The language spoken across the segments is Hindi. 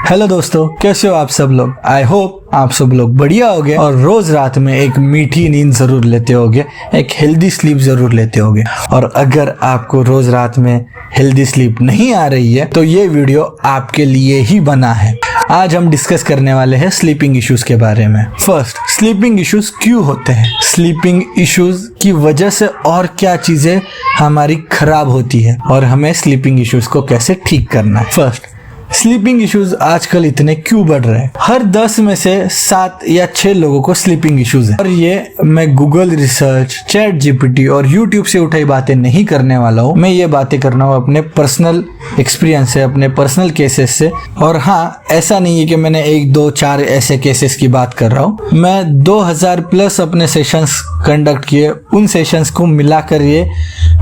हेलो दोस्तों, कैसे हो आप सब लोग। आई होप आप सब लोग बढ़िया होगे और रोज रात में एक मीठी नींद जरूर लेते होगे, एक हेल्दी स्लीप जरूर लेते होगे। और अगर आपको रोज रात में हेल्दी स्लीप नहीं आ रही है तो ये वीडियो आपके लिए ही बना है। आज हम डिस्कस करने वाले हैं स्लीपिंग इश्यूज के बारे में। फर्स्ट, स्लीपिंग इश्यूज क्यों होते हैं, स्लीपिंग इश्यूज की वजह से और क्या चीजें हमारी खराब होती है और हमें स्लीपिंग इश्यूज को कैसे ठीक करना है। फर्स्ट, स्लीपिंग इश्यूज आजकल इतने क्यों बढ़ रहे हैं। हर 10 में से 7 या 6 लोगों को स्लीपिंग इश्यूज है। और ये मैं गूगल रिसर्च, चैट जीपीटी और यूट्यूब से उठाई बातें नहीं करने वाला हूँ। मैं ये बातें करना हूँ अपने पर्सनल एक्सपीरियंस से, अपने पर्सनल केसेस से। और हाँ, ऐसा नहीं है कि मैंने 1, 2, 4 ऐसे केसेस की बात कर रहा हूँ। मैं 2000 प्लस अपने सेशंस कंडक्ट किए, उन सेशंस को मिलाकर ये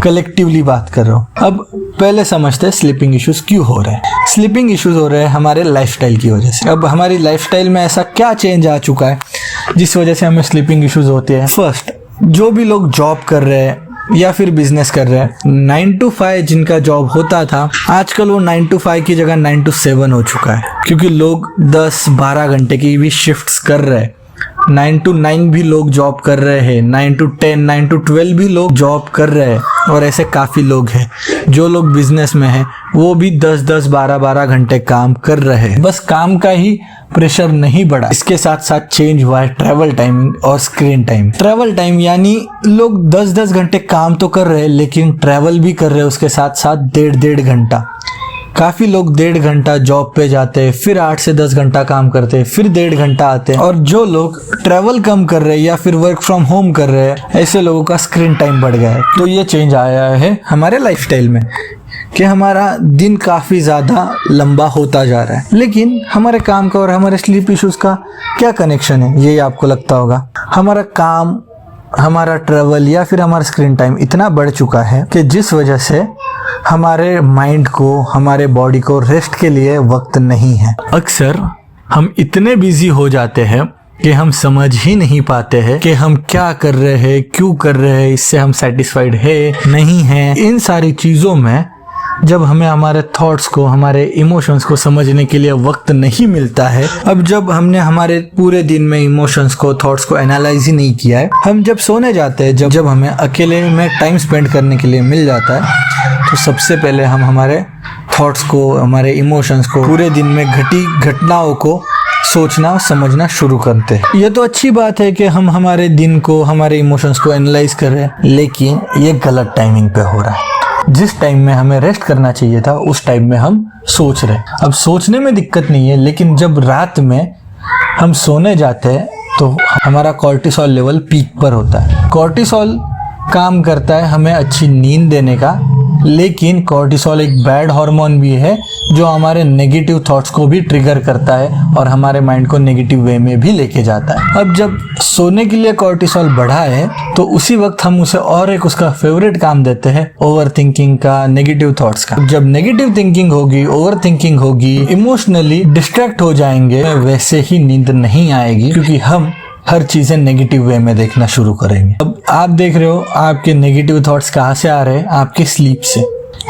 कलेक्टिवली बात कर रहा हूँ। अब पहले समझते हैं स्लीपिंग इश्यूज क्यों हो रहे हैं। स्लीपिंग इश्यूज हो रहे हैं हमारे लाइफस्टाइल की वजह से। अब हमारी लाइफस्टाइल में ऐसा क्या चेंज आ चुका है जिस वजह से हमें स्लीपिंग इश्यूज होते हैं। फर्स्ट, जो भी लोग जॉब कर रहे हैं या फिर बिजनेस कर रहे हैं, 9 to 5 जिनका जॉब होता था, आजकल वो 9 to 5 की जगह 9 to 7 हो चुका है, क्योंकि लोग 10-12 घंटे की भी शिफ्ट्स कर रहे हैं। 9 to 9 भी लोग जॉब कर रहे हैं, 9 to 10, 9 to 12 भी लोग जॉब कर रहे हैं। और ऐसे काफ़ी लोग हैं। जो लोग बिजनेस में हैं वो भी 10-10, 12-12 घंटे काम कर रहे हैं। बस काम का ही प्रेशर नहीं बढ़ा, इसके साथ साथ चेंज हुआ है ट्रैवल टाइमिंग और स्क्रीन टाइम। ट्रैवल टाइम यानी लोग 10-10 घंटे काम तो कर रहे हैं लेकिन ट्रैवल भी कर रहे हैं उसके साथ साथ 1.5 घंटा। काफी लोग 1.5 घंटा जॉब पे जाते हैं, फिर 8 से 10 घंटा काम करते हैं, फिर 1.5 घंटा आते हैं। और जो लोग ट्रैवल कम कर रहे हैं या फिर वर्क फ्रॉम होम कर रहे हैं, ऐसे लोगों का स्क्रीन टाइम बढ़ गया है। तो ये चेंज आया है हमारे लाइफस्टाइल में कि हमारा दिन काफी ज्यादा लंबा होता जा रहा है। लेकिन हमारे काम का और हमारे स्लीप इश्यूज का क्या कनेक्शन है, ये आपको लगता होगा। हमारा काम, हमारा ट्रैवल या फिर हमारा स्क्रीन टाइम इतना बढ़ चुका है कि जिस वजह से हमारे माइंड को, हमारे बॉडी को रेस्ट के लिए वक्त नहीं है। अक्सर हम इतने बिजी हो जाते हैं कि हम समझ ही नहीं पाते हैं कि हम क्या कर रहे हैं, क्यों कर रहे हैं, इससे हम सेटिस्फाइड है नहीं है। इन सारी चीज़ों में जब हमें हमारे थॉट्स को, हमारे इमोशंस को समझने के लिए वक्त नहीं मिलता है, अब जब हमने हमारे पूरे दिन में इमोशंस को, थॉट्स को एनालाइज ही नहीं किया है, हम जब सोने जाते हैं, जब हमें अकेले में टाइम स्पेंड करने के लिए मिल जाता है, तो सबसे पहले हम हमारे थॉट्स को, हमारे इमोशंस को, पूरे दिन में घटी घटनाओं को सोचना, समझना शुरू करते हैं। ये तो अच्छी बात है कि हम हमारे दिन को, हमारे इमोशंस को एनालाइज कर रहे हैं, लेकिन ये गलत टाइमिंग पे हो रहा है। जिस टाइम में हमें रेस्ट करना चाहिए था उस टाइम में हम सोच रहे हैं। अब सोचने में दिक्कत नहीं है, लेकिन जब रात में हम सोने जाते हैं तो हमारा कॉर्टिसोल लेवल पीक पर होता है। कॉर्टिसोल काम करता है हमें अच्छी नींद देने का, लेकिन कॉर्टिसोल एक बैड हार्मोन भी है जो हमारे नेगेटिव थॉट्स को भी ट्रिगर करता है और हमारे माइंड को नेगेटिव वे में भी लेके जाता है। अब जब सोने के लिए कॉर्टिसोल बढ़ा है तो उसी वक्त हम उसे और एक उसका फेवरेट काम देते हैं, ओवर थिंकिंग का, नेगेटिव थॉट्स का। जब नेगेटिव थिंकिंग होगी, ओवर थिंकिंग होगी, इमोशनली डिस्ट्रैक्ट हो जाएंगे, वैसे ही नींद नहीं आएगी, क्योंकि हम हर चीजें नेगेटिव वे में देखना शुरू करेंगे। अब आप देख रहे हो आपके नेगेटिव थॉट्स कहाँ से आ रहे हैं, आपके स्लीप से।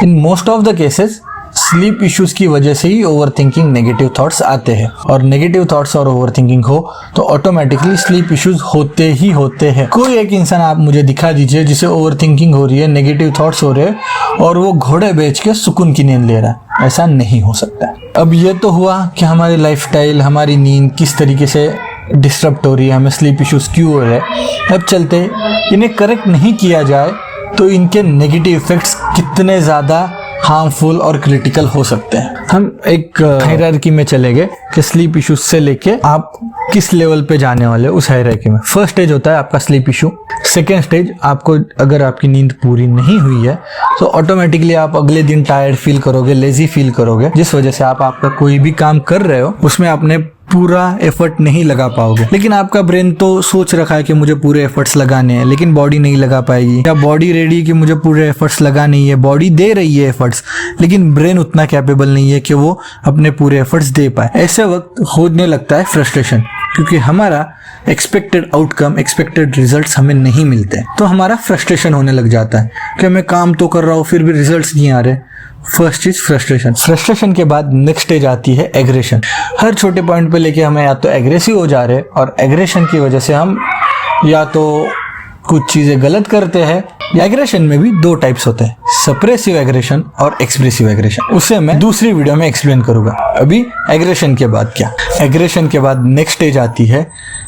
In most of the cases sleep issues की वजह से ही ओवर थिंकिंग, नेगेटिव थॉट्स आते हैं। और नेगेटिव थॉट्स और ओवर थिंकिंग हो तो ऑटोमेटिकली स्लीप इश्यूज होते ही होते हैं। कोई एक इंसान आप मुझे दिखा दीजिए जिसे ओवर थिंकिंग हो रही है, नेगेटिव थॉट्स हो रहे हैं और वो घोड़े बेच के सुकून की नींद ले रहा है। ऐसा नहीं हो सकता। अब ये तो हुआ कि हमारी लाइफस्टाइल, हमारी नींद किस तरीके से डिस्टर्ब हो रही है, हमें स्लीप इश्यूज क्यों हो रहे हैं। अब चलते, इन्हें करेक्ट नहीं किया जाए तो इनके नेगेटिव इफेक्ट्स कितने ज़्यादा हार्मफुल और क्रिटिकल हो सकते हैं। हम एक हायरार्की में चले गए कि स्लीप इश्यूज से लेके आप किस लेवल पे जाने वाले हो उस हायरार्की में। फर्स्ट स्टेज होता है आपका स्लीप इशू। सेकेंड स्टेज, आपको अगर आपकी नींद पूरी नहीं हुई है तो ऑटोमेटिकली आप अगले दिन टायर्ड फील करोगे, लेजी फील करोगे, जिस वजह से आप आपका कोई भी काम कर रहे हो उसमें आपने पूरा एफर्ट नहीं लगा पाओगे। लेकिन आपका ब्रेन तो सोच रखा है कि मुझे पूरे एफर्ट्स लगाने हैं, लेकिन बॉडी नहीं लगा पाएगी। या बॉडी रेडी कि मुझे पूरे एफर्ट्स लगाने ही है, बॉडी दे रही है एफर्ट्स, लेकिन ब्रेन उतना कैपेबल नहीं है कि वो अपने पूरे एफर्ट्स दे पाए। ऐसे वक्त होने लगता है फ्रस्ट्रेशन, क्योंकि हमारा एक्सपेक्टेड आउटकम, एक्सपेक्टेड रिजल्ट्स हमें नहीं मिलते, तो हमारा फ्रस्ट्रेशन होने लग जाता है कि मैं काम तो कर रहा हूँ फिर भी रिजल्ट्स नहीं आ रहे। फर्स्ट चीज फ्रस्ट्रेशन। फ्रस्ट्रेशन के बाद नेक्स्ट स्टेज आती है एग्रेशन। हर छोटे पॉइंट पे लेके हमें या तो एग्रेसिव हो जा रहे हैं और एग्रेशन की वजह से हम या तो कुछ चीजें गलत करते हैं। एग्रेशन में भी दो टाइप्स होते हैं, सप्रेसिव एग्रेशन और एक्सप्रेसिव एग्रेशन। उसे मैं दूसरी वीडियो में एक्सप्लेन करूंगा। अभी एग्रेशन के बाद क्या, एग्रेशन के बाद नेक्स्ट स्टेज आती है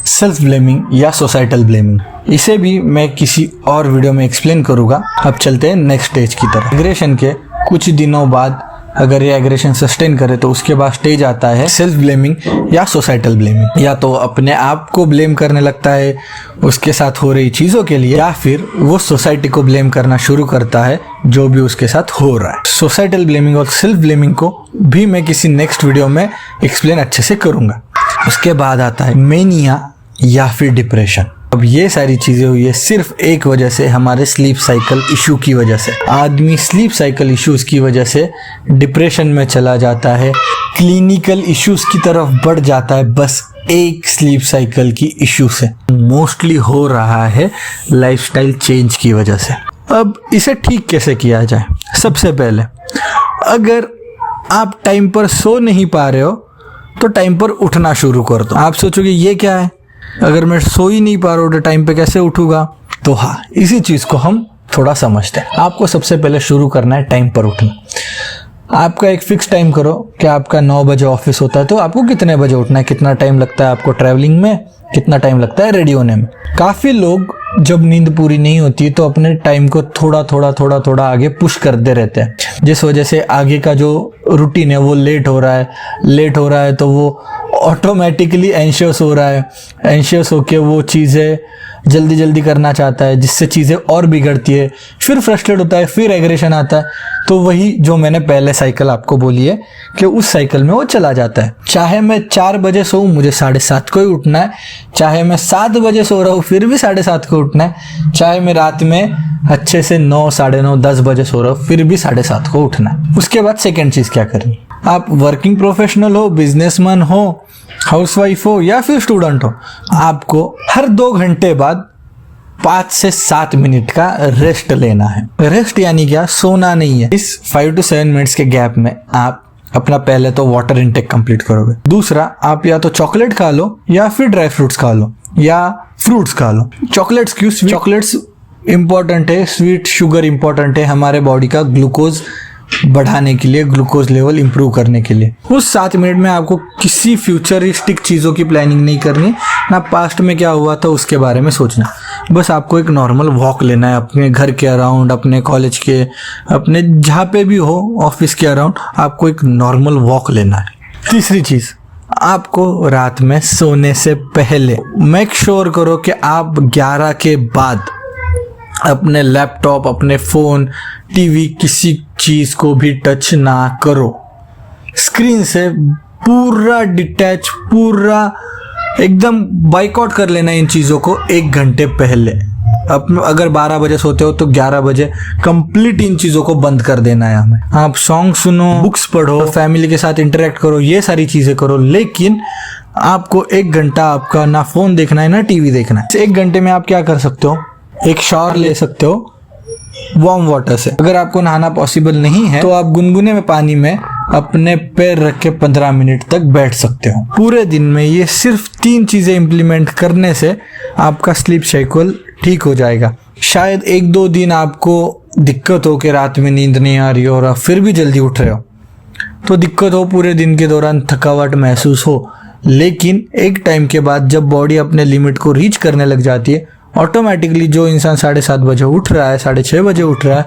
सेल्फ ब्लेमिंग या सोसाइटल ब्लेमिंग। इसे भी मैं किसी और वीडियो में एक्सप्लेन करूंगा। अब चलते हैं नेक्स्ट स्टेज की तरफ। एग्रेशन के कुछ दिनों बाद अगर ये एग्रेशन सस्टेन करे तो उसके बाद स्टेज आता है सेल्फ ब्लेमिंग या सोसाइटल ब्लेमिंग। या तो अपने आप को ब्लेम करने लगता है उसके साथ हो रही चीजों के लिए, या फिर वो सोसाइटी को ब्लेम करना शुरू करता है जो भी उसके साथ हो रहा है। सोसाइटल ब्लेमिंग और सेल्फ ब्लेमिंग को भी मैं किसी नेक्स्ट वीडियो में एक्सप्लेन अच्छे से करूंगा। उसके बाद आता है मेनिया या फिर डिप्रेशन। अब ये सारी चीजें हुई है सिर्फ एक वजह से, हमारे स्लीप साइकिल इशू की वजह से। आदमी स्लीप साइकिल इश्यूज की वजह से डिप्रेशन में चला जाता है, क्लिनिकल इश्यूज की तरफ बढ़ जाता है, बस एक स्लीप साइकिल की इशू से। मोस्टली हो रहा है लाइफस्टाइल चेंज की वजह से। अब इसे ठीक कैसे किया जाए? सबसे पहले अगर आप टाइम पर सो नहीं पा रहे हो तो टाइम पर उठना शुरू कर दो। आप सोचोगे ये क्या है, अगर मैं सो ही नहीं पा रहा हूँ तो टाइम पे कैसे उठूंगा? तो हाँ, इसी चीज को हम थोड़ा समझते हैं। आपको सबसे पहले शुरू करना है टाइम पर उठना। आपका एक फिक्स टाइम करो कि आपका 9 बजे ऑफिस होता है तो आपको कितने बजे उठना है, कितना टाइम लगता है आपको ट्रैवलिंग में, कितना टाइम लगता है रेडी होने में। काफी लोग जब नींद पूरी नहीं होती तो अपने टाइम को थोड़ा आगे पुश करते रहते हैं, जिस वजह से आगे का जो रूटीन है वो लेट हो रहा है तो वो ऑटोमेटिकली एंशियस हो रहा है। एंशियस होके वो चीज़ें जल्दी करना चाहता है, जिससे चीज़ें और बिगड़ती है, फिर फ्रस्ट्रेट होता है, फिर एग्रेशन आता है। तो वही जो मैंने पहले साइकिल आपको बोली है कि उस साइकिल में वो चला जाता है। चाहे मैं 4 बजे सोऊं, मुझे 7:30 को ही उठना है। चाहे मैं 7 बजे सो रहा हूँ, फिर भी 7:30 को उठना है। चाहे मैं रात में अच्छे से 9, 9:30, 10 बजे सो रहा हूँ, फिर भी 7:30 को उठना है। उसके बाद सेकेंड चीज़ क्या करनी, आप वर्किंग प्रोफेशनल हो, बिजनेसमैन हो, हाउसवाइफ हो या फिर स्टूडेंट हो, आपको हर 2 घंटे बाद 5 से 7 मिनट का रेस्ट लेना है। रेस्ट यानी क्या, सोना नहीं है। इस 5 to 7 मिनट्स के गैप में आप अपना पहले तो वाटर इनटेक कंप्लीट करोगे। दूसरा, आप या तो चॉकलेट खा लो या फिर ड्राई फ्रूट्स खा लो या फ्रूट्स खा लो। चॉकलेट्स क्यों? चॉकलेट्स इंपॉर्टेंट है, स्वीट शुगर इंपॉर्टेंट है हमारे बॉडी का ग्लूकोज बढ़ाने के लिए, ग्लूकोज लेवल इंप्रूव करने के लिए। उस 7 मिनट में आपको किसी फ्यूचरिस्टिक चीज़ों की प्लानिंग नहीं करनी, ना पास्ट में क्या हुआ था उसके बारे में सोचना। बस आपको एक नॉर्मल वॉक लेना है अपने घर के अराउंड, अपने कॉलेज के, अपने जहाँ पे भी हो, ऑफिस के अराउंड, आपको एक नॉर्मल वॉक लेना है। तीसरी चीज़, आपको रात में सोने से पहले मेक श्योर करो कि आप 11 के बाद अपने लैपटॉप, अपने फ़ोन, टीवी, किसी चीज़ को भी टच ना करो। स्क्रीन से पूरा डिटैच, पूरा एकदम बाइकआउट कर लेना इन चीज़ों को 1 घंटे पहले। अब अगर 12 बजे सोते हो तो 11 बजे कंप्लीट इन चीज़ों को बंद कर देना है हमें। आप सॉन्ग सुनो, बुक्स पढ़ो, फैमिली के साथ इंटरेक्ट करो, ये सारी चीज़ें करो, लेकिन आपको 1 घंटा आपका ना फ़ोन देखना है ना टीवी देखना है। 1 घंटे में आप क्या कर सकते हो, एक शावर ले सकते हो वार्म वाटर से। अगर आपको नहाना पॉसिबल नहीं है तो आप गुनगुने में पानी में अपने पैर रख के 15 मिनट तक बैठ सकते हो। पूरे दिन में ये सिर्फ 3 चीजें इंप्लीमेंट करने से आपका स्लीप साइकिल ठीक हो जाएगा। शायद 1-2 दिन आपको दिक्कत हो कि रात में नींद नहीं आ रही हो और आप फिर भी जल्दी उठ रहे हो, तो दिक्कत हो, पूरे दिन के दौरान थकावट महसूस हो, लेकिन एक टाइम के बाद जब बॉडी अपने लिमिट को रीच करने लग जाती है, ऑटोमेटिकली जो इंसान 7:30 बजे उठ रहा है, 6:30 बजे उठ रहा है,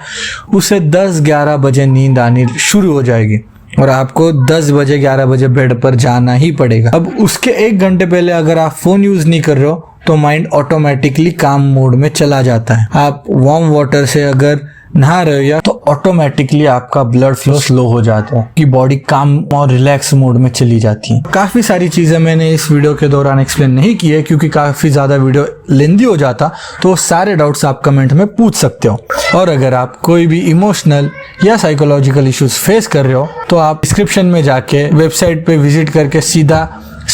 उसे 10-11 बजे नींद आनी शुरू हो जाएगी और आपको 10 बजे 11 बजे बेड पर जाना ही पड़ेगा। अब उसके 1 घंटे पहले अगर आप फोन यूज नहीं कर रहे हो तो माइंड ऑटोमेटिकली काम मोड में चला जाता है। आप वार्म वाटर से अगर नहा रहे हो या तो ऑटोमेटिकली आपका ब्लड फ्लो स्लो हो जाता है कि बॉडी काम और रिलैक्स मोड में चली जाती है। काफी सारी चीजें मैंने इस वीडियो के दौरान एक्सप्लेन नहीं की है क्योंकि काफी ज्यादा वीडियो लेंदी हो जाता, तो सारे डाउट्स आप कमेंट में पूछ सकते हो। और अगर आप कोई भी इमोशनल या साइकोलॉजिकल इश्यूज फेस कर रहे हो तो आप डिस्क्रिप्शन में जाके वेबसाइट पे विजिट करके सीधा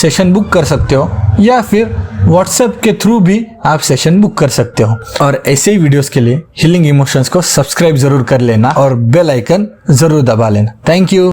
सेशन बुक कर सकते हो या फिर व्हाट्सएप के थ्रू भी आप सेशन बुक कर सकते हो। और ऐसे ही वीडियोस के लिए हीलिंग इमोशंस को सब्सक्राइब जरूर कर लेना और बेल आइकन जरूर दबा लेना। Thank you.